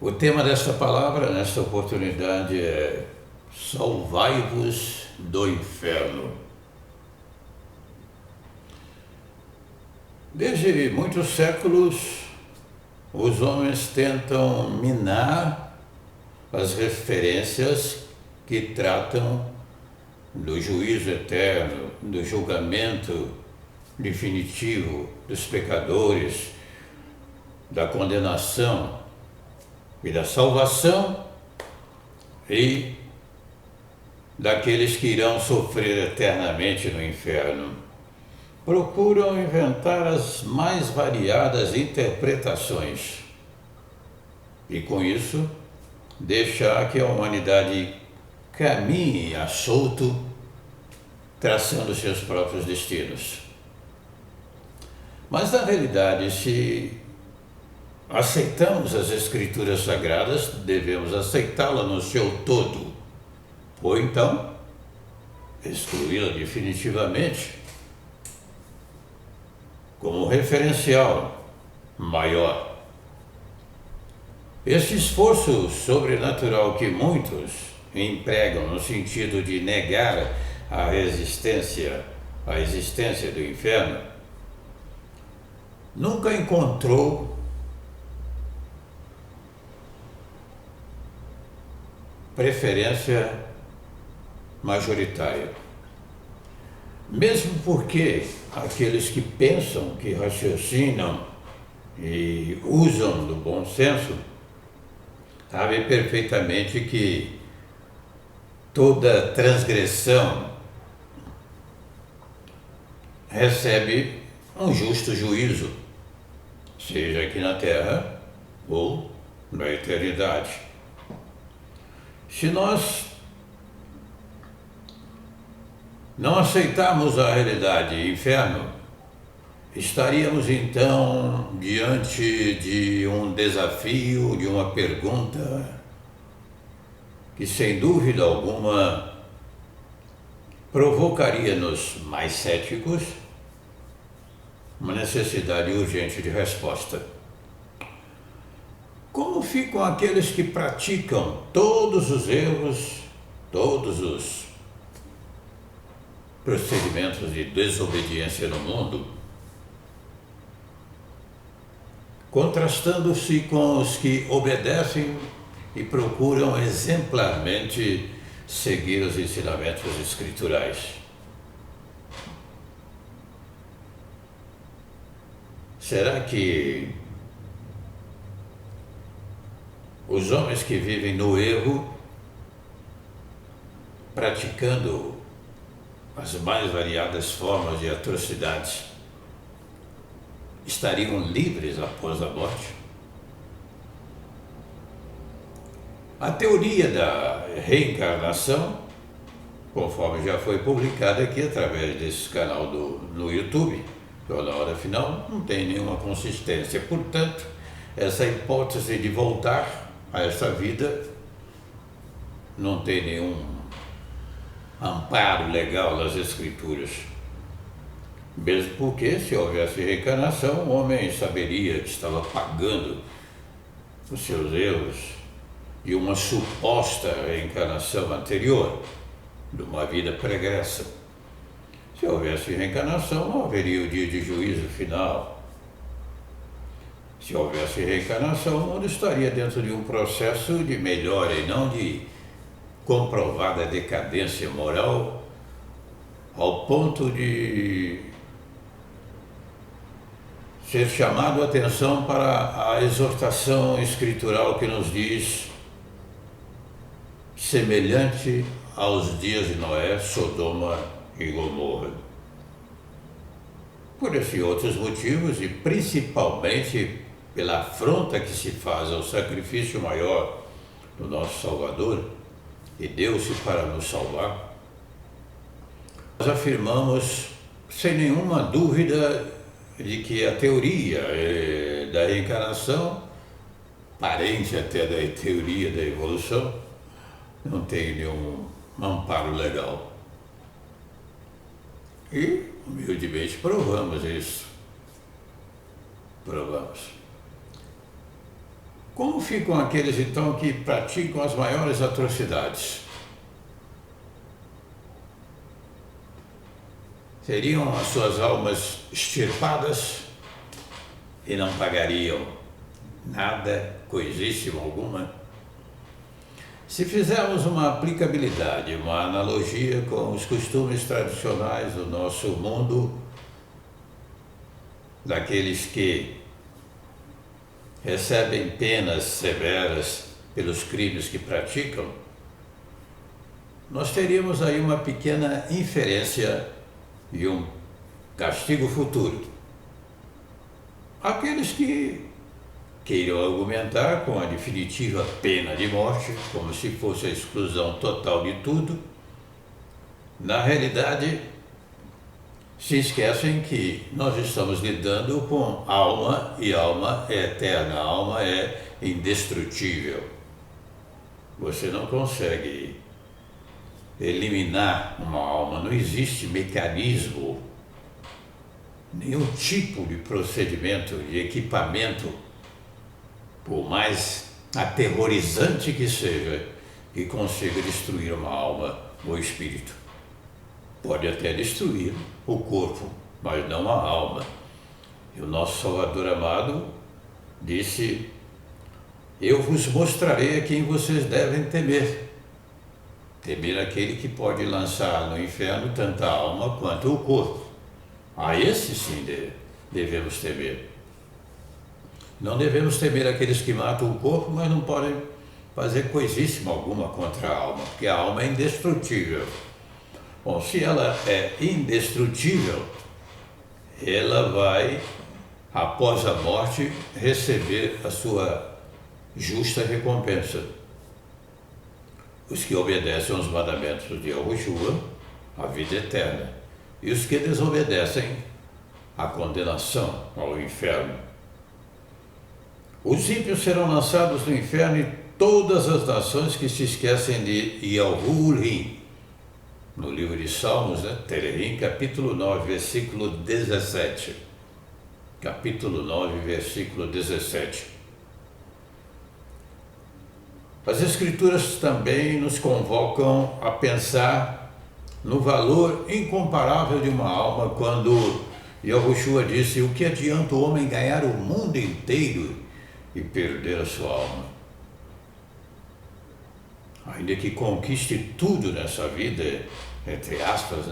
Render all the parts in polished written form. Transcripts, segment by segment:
O tema desta palavra, nesta oportunidade, é Salvai-vos do inferno. Desde muitos séculos, os homens tentam minar as referências que tratam do juízo eterno, do julgamento definitivo dos pecadores, da condenação e da salvação e daqueles que irão sofrer eternamente no inferno. Procuram inventar as mais variadas interpretações e, com isso, deixar que a humanidade caminhe a solto, traçando seus próprios destinos. Mas, na realidade, se aceitamos as Escrituras Sagradas, devemos aceitá-la no seu todo, ou então excluí-la definitivamente como referencial maior. Esse esforço sobrenatural que muitos empregam no sentido de negar a existência do inferno, nunca encontrou preferência majoritária. Mesmo porque aqueles que pensam, que raciocinam e usam do bom senso, sabem perfeitamente que toda transgressão recebe um justo juízo, seja aqui na terra ou na eternidade. Se nós não aceitarmos a realidade inferno, estaríamos então diante de um desafio, de uma pergunta que, sem dúvida alguma, provocaria-nos mais céticos uma necessidade urgente de resposta. Como ficam aqueles que praticam todos os erros, todos os procedimentos de desobediência no mundo, contrastando-se com os que obedecem e procuram exemplarmente seguir os ensinamentos escriturais? Será que os homens que vivem no erro, praticando as mais variadas formas de atrocidades, estariam livres após a morte? A teoria da reencarnação, conforme já foi publicada aqui através desse canal no YouTube, na hora final, não tem nenhuma consistência. Portanto, essa hipótese de voltar a essa vida não tem nenhum amparo legal nas Escrituras. Mesmo porque, se houvesse reencarnação, o homem saberia que estava pagando os seus erros de uma suposta reencarnação anterior, de uma vida pregressa. Se houvesse reencarnação, não haveria o dia de juízo final. Se houvesse reencarnação, o mundo estaria dentro de um processo de melhora e não de comprovada decadência moral, ao ponto de ser chamado a atenção para a exortação escritural que nos diz: semelhante aos dias de Noé, Sodoma e Gomorra. Por esses outros motivos, e principalmente pela afronta que se faz ao sacrifício maior do nosso Salvador, e deu-se para nos salvar, nós afirmamos sem nenhuma dúvida de que a teoria da reencarnação, parente até da teoria da evolução, não tem nenhum amparo legal. E, humildemente, provamos isso. Provamos. Como ficam aqueles então que praticam as maiores atrocidades? Seriam as suas almas extirpadas e não pagariam nada, coisíssima alguma? Se fizermos uma aplicabilidade, uma analogia com os costumes tradicionais do nosso mundo, daqueles que recebem penas severas pelos crimes que praticam, nós teríamos aí uma pequena inferência e um castigo futuro. Aqueles que queiram argumentar com a definitiva pena de morte, como se fosse a exclusão total de tudo, na realidade se esquecem que nós estamos lidando com alma, e alma é eterna, alma é indestrutível. Você não consegue eliminar uma alma, não existe mecanismo, nenhum tipo de procedimento, de equipamento, por mais aterrorizante que seja, que consiga destruir uma alma ou espírito. Pode até destruir o corpo, mas não a alma. E o nosso Salvador amado disse: eu vos mostrarei a quem vocês devem temer. Temer aquele que pode lançar no inferno tanto a alma quanto o corpo. A esse sim devemos temer. Não devemos temer aqueles que matam o corpo, mas não podem fazer coisíssima alguma contra a alma, porque a alma é indestrutível. Bom, se ela é indestrutível, ela vai, após a morte, receber a sua justa recompensa. Os que obedecem aos mandamentos de Yahushua, a vida eterna, e os que desobedecem, a condenação ao inferno. Os ímpios serão lançados no inferno e todas as nações que se esquecem de Yahurim. No livro de Salmos, Terehim, capítulo 9, versículo 17. Capítulo 9, versículo 17. As Escrituras também nos convocam a pensar no valor incomparável de uma alma, quando Yahushua disse: o que adianta o homem ganhar o mundo inteiro e perder a sua alma? Ainda que conquiste tudo nessa vida, entre aspas,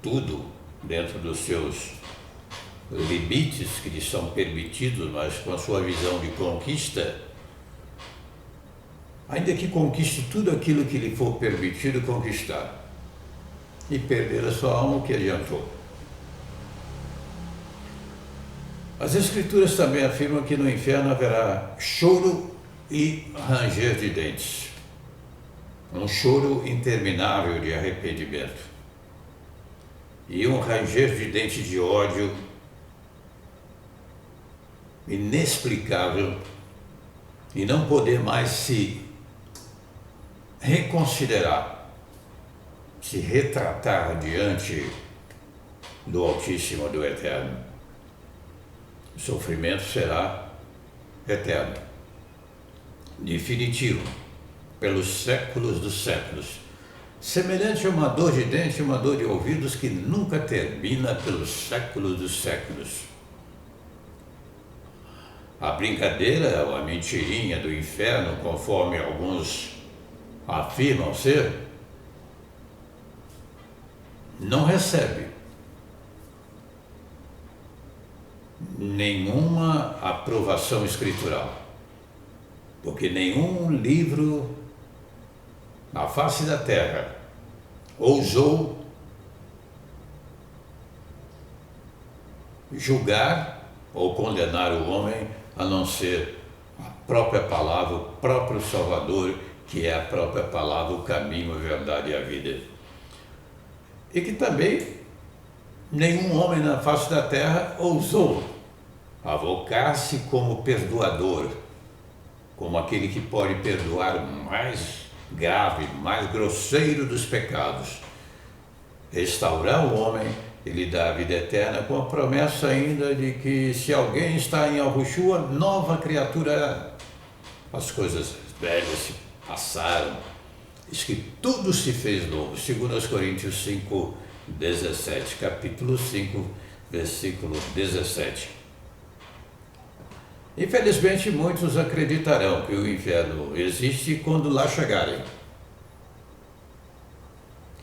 tudo dentro dos seus limites que lhe são permitidos, mas com a sua visão de conquista, ainda que conquiste tudo aquilo que lhe for permitido conquistar e perder a sua alma, o que adiantou? As Escrituras também afirmam que no inferno haverá choro e ranger de dentes. Um choro interminável de arrependimento e um ranger de dente de ódio inexplicável, e não poder mais se reconsiderar, se retratar diante do Altíssimo, do Eterno. O sofrimento será eterno, definitivo, pelos séculos dos séculos, semelhante a uma dor de dente, uma dor de ouvidos que nunca termina pelos séculos dos séculos. A brincadeira ou a mentirinha do inferno, conforme alguns afirmam ser, não recebe nenhuma aprovação escritural, porque nenhum livro na face da terra ousou julgar ou condenar o homem, a não ser a própria palavra, o próprio Salvador, que é a própria palavra, o caminho, a verdade e a vida. E que também nenhum homem na face da terra ousou avocar-se como perdoador, como aquele que pode perdoar o mais grave, mais grosseiro dos pecados, restaurar o homem e lhe dar a vida eterna, com a promessa ainda de que, se alguém está em Yahushua, nova criatura é. as coisas velhas se passaram, diz que tudo se fez novo, segundo aos Coríntios 5, 17, capítulo 5, versículo 17. Infelizmente, muitos acreditarão que o inferno existe quando lá chegarem.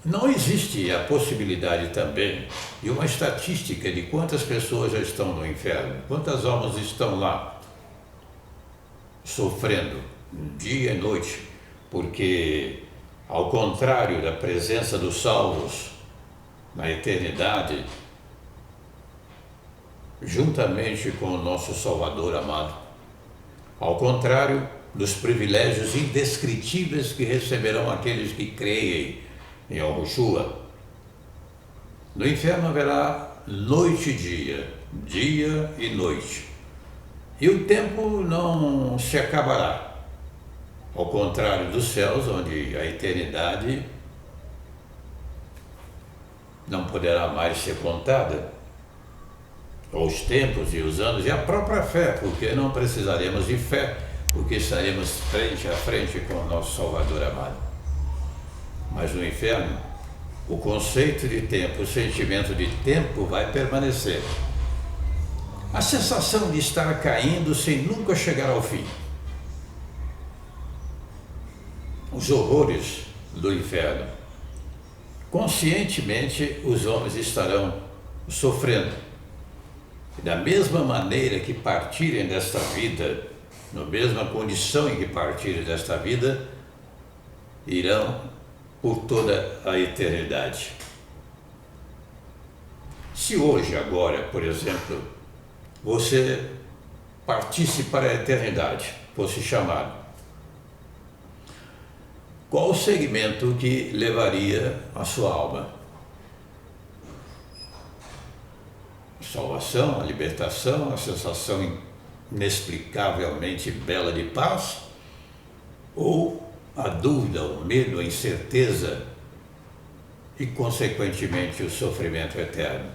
Não existe a possibilidade também de uma estatística de quantas pessoas já estão no inferno, quantas almas estão lá sofrendo dia e noite, porque, ao contrário da presença dos salvos na eternidade, juntamente com o nosso Salvador amado, ao contrário dos privilégios indescritíveis que receberão aqueles que creem em Yahushua, no inferno haverá noite e dia, dia e noite, e o tempo não se acabará, ao contrário dos céus, onde a eternidade não poderá mais ser contada, os tempos e os anos, e a própria fé, porque não precisaremos de fé, porque estaremos frente a frente com o nosso Salvador amado. Mas no inferno, o conceito de tempo, o sentimento de tempo vai permanecer. A sensação de estar caindo sem nunca chegar ao fim. Os horrores do inferno. Conscientemente, os homens estarão sofrendo. E da mesma maneira que partirem desta vida, na mesma condição em que partirem desta vida, irão por toda a eternidade. Se hoje, agora, por exemplo, você partisse para a eternidade, fosse chamado, qual o segmento que levaria a sua alma? Salvação, a libertação, a sensação inexplicavelmente bela de paz, ou a dúvida, o medo, a incerteza e, consequentemente, o sofrimento eterno?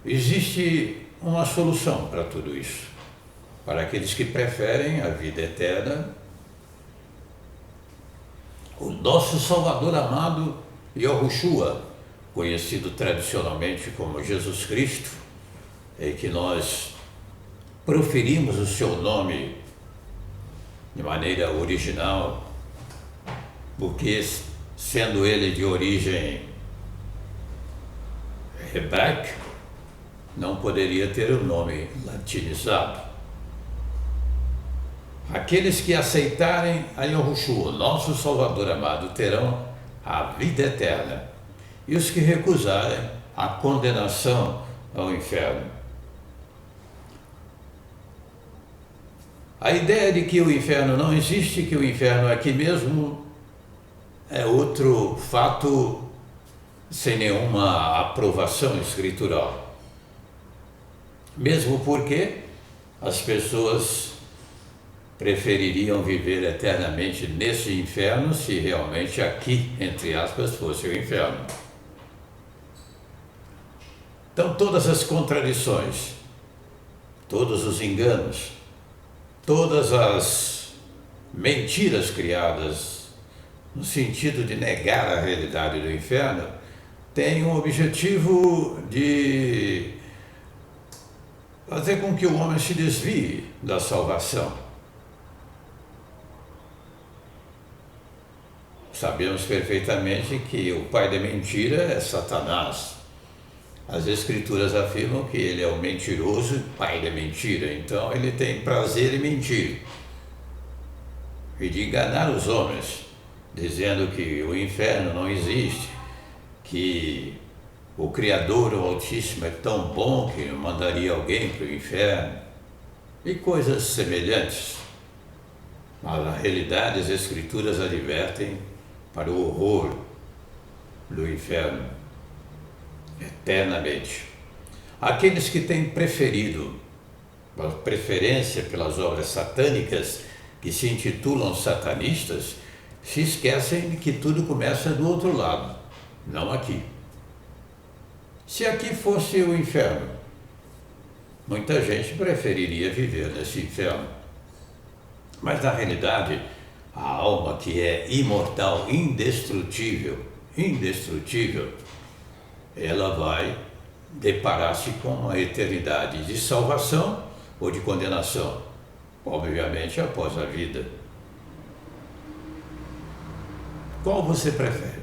Existe uma solução para tudo isso. Para aqueles que preferem a vida eterna, o nosso Salvador amado, Yahushua, conhecido tradicionalmente como Jesus Cristo, é que nós proferimos o seu nome de maneira original, porque, sendo ele de origem hebraica, não poderia ter o nome latinizado. Aqueles que aceitarem a Yahushua, nosso Salvador amado, terão a vida eterna, e os que recusarem, a condenação ao inferno. A ideia de que o inferno não existe, que o inferno é aqui mesmo, é outro fato sem nenhuma aprovação escritural. Mesmo porque as pessoas prefeririam viver eternamente nesse inferno se realmente aqui, entre aspas, fosse o inferno. Então, todas as contradições, todos os enganos, todas as mentiras criadas no sentido de negar a realidade do inferno têm o objetivo de fazer com que o homem se desvie da salvação. Sabemos perfeitamente que o pai da mentira é Satanás. As Escrituras afirmam que ele é o mentiroso e pai da mentira, então ele tem prazer em mentir e de enganar os homens, dizendo que o inferno não existe, que o Criador, o Altíssimo, é tão bom que mandaria alguém para o inferno e coisas semelhantes. Mas na realidade as Escrituras advertem para o horror do inferno eternamente. Aqueles que têm preferência pelas obras satânicas, que se intitulam satanistas, se esquecem de que tudo começa do outro lado, não aqui. Se aqui fosse o inferno, Muita gente preferiria viver nesse inferno. Mas na realidade, a alma que é imortal, indestrutível, ela vai deparar-se com uma eternidade de salvação ou de condenação, obviamente após a vida. Qual você prefere?